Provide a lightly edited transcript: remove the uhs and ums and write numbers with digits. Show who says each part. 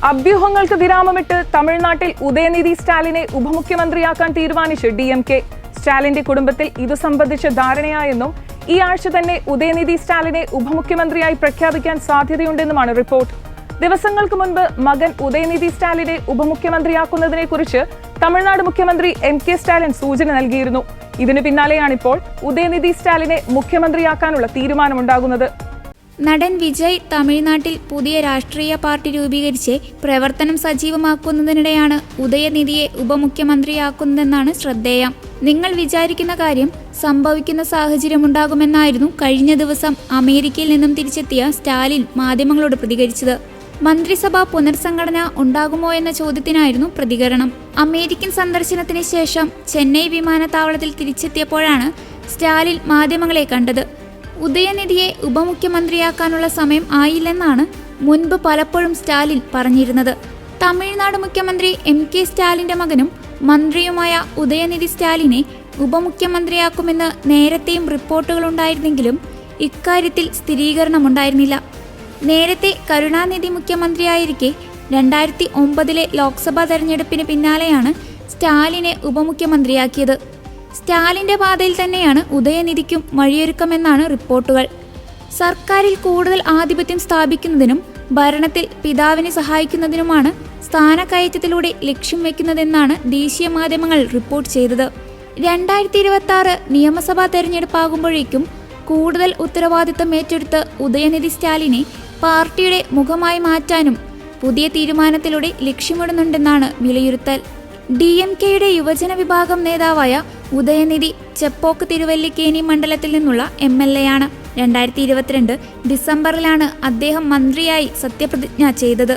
Speaker 1: അഭ്യൂഹങ്ങൾക്ക് വിരാമമിട്ട് തമിഴ്നാട്ടിൽ ഉദയനിധി സ്റ്റാലിനെ ഉപമുഖ്യമന്ത്രിയാക്കാൻ തീരുമാനിച്ച് DMK. സ്റ്റാലിന്റെ കുടുംബത്തിൽ ഇതു സംബന്ധിച്ച ധാരണയായെന്നും ഈ ആഴ്ച തന്നെ ഉദയനിധി സ്റ്റാലിനെ ഉപമുഖ്യമന്ത്രിയായി പ്രഖ്യാപിക്കാൻ സാധ്യതയുണ്ടെന്നുമാണ് റിപ്പോർട്ട്. ദിവസങ്ങൾക്ക് മുൻപ് മകൻ ഉദയനിധി സ്റ്റാലിനെ ഉപമുഖ്യമന്ത്രിയാക്കുന്നതിനെ കുറിച്ച് തമിഴ്നാട് മുഖ്യമന്ത്രി MK സ്റ്റാലിൻ സൂചന നൽകിയിരുന്നു. ഇതിനു പിന്നാലെയാണിപ്പോൾ ഉദയനിധി സ്റ്റാലിനെ മുഖ്യമന്ത്രിയാക്കാനുള്ള തീരുമാനമുണ്ടാകുന്നത്.
Speaker 2: നടൻ വിജയ് തമിഴ്നാട്ടിൽ പുതിയ രാഷ്ട്രീയ പാർട്ടി രൂപീകരിച്ച് പ്രവർത്തനം സജീവമാക്കുന്നതിനിടെയാണ് ഉദയനിധിയെ ഉപമുഖ്യമന്ത്രിയാക്കുന്നതെന്നാണ് ശ്രദ്ധേയം. നിങ്ങൾ വിചാരിക്കുന്ന കാര്യം സംഭവിക്കുന്ന സാഹചര്യമുണ്ടാകുമെന്നായിരുന്നു കഴിഞ്ഞ ദിവസം അമേരിക്കയിൽ നിന്നും തിരിച്ചെത്തിയ സ്റ്റാലിൻ മാധ്യമങ്ങളോട് പ്രതികരിച്ചത്. മന്ത്രിസഭാ പുനർസംഘടന ഉണ്ടാകുമോ എന്ന ചോദ്യത്തിനായിരുന്നു പ്രതികരണം. അമേരിക്കൻ സന്ദർശനത്തിന് ശേഷം ചെന്നൈ വിമാനത്താവളത്തിൽ തിരിച്ചെത്തിയപ്പോഴാണ് സ്റ്റാലിൻ മാധ്യമങ്ങളെ കണ്ടത്. ഉദയനിധിയെ ഉപമുഖ്യമന്ത്രിയാക്കാനുള്ള സമയം ആയില്ലെന്നാണ് മുൻപ് പലപ്പോഴും സ്റ്റാലിൻ പറഞ്ഞിരുന്നത്. തമിഴ്നാട് മുഖ്യമന്ത്രി MK സ്റ്റാലിന്റെ മകനും മന്ത്രിയുമായ ഉദയനിധി സ്റ്റാലിനെ ഉപമുഖ്യമന്ത്രിയാക്കുമെന്ന് നേരത്തെയും റിപ്പോർട്ടുകളുണ്ടായിരുന്നെങ്കിലും ഇക്കാര്യത്തിൽ സ്ഥിരീകരണമുണ്ടായിരുന്നില്ല. നേരത്തെ കരുണാനിധി മുഖ്യമന്ത്രിയായിരിക്കെ 2009 ലോക്സഭാ തെരഞ്ഞെടുപ്പിന് പിന്നാലെയാണ് സ്റ്റാലിനെ ഉപമുഖ്യമന്ത്രിയാക്കിയത്. സ്റ്റാലിന്റെ പാതയിൽ തന്നെയാണ് ഉദയനിധിക്കും വഴിയൊരുക്കമെന്നാണ് റിപ്പോർട്ടുകൾ. സർക്കാരിൽ കൂടുതൽ ആധിപത്യം സ്ഥാപിക്കുന്നതിനും ഭരണത്തിൽ പിതാവിനെ സഹായിക്കുന്നതിനുമാണ് സ്ഥാനക്കയറ്റത്തിലൂടെ ലക്ഷ്യം വെക്കുന്നതെന്നാണ് ദേശീയ മാധ്യമങ്ങൾ റിപ്പോർട്ട് ചെയ്തത്. 2026 നിയമസഭാ തെരഞ്ഞെടുപ്പാകുമ്പോഴേക്കും കൂടുതൽ ഉത്തരവാദിത്തം ഏറ്റെടുത്ത് ഉദയനിധി സ്റ്റാലിനെ പാർട്ടിയുടെ മുഖമായി മാറ്റാനും പുതിയ തീരുമാനത്തിലൂടെ ലക്ഷ്യമിടുന്നുണ്ടെന്നാണ് വിലയിരുത്തൽ. DMKയുടെ യുവജന വിഭാഗം നേതാവായ ഉദയനിധി ചെപ്പോക്ക് തിരുവല്ലിക്കേനി മണ്ഡലത്തിൽ നിന്നുള്ള MLA ആണ്. 2022 ഡിസംബറിലാണ് അദ്ദേഹം മന്ത്രിയായി സത്യപ്രതിജ്ഞ ചെയ്തത്.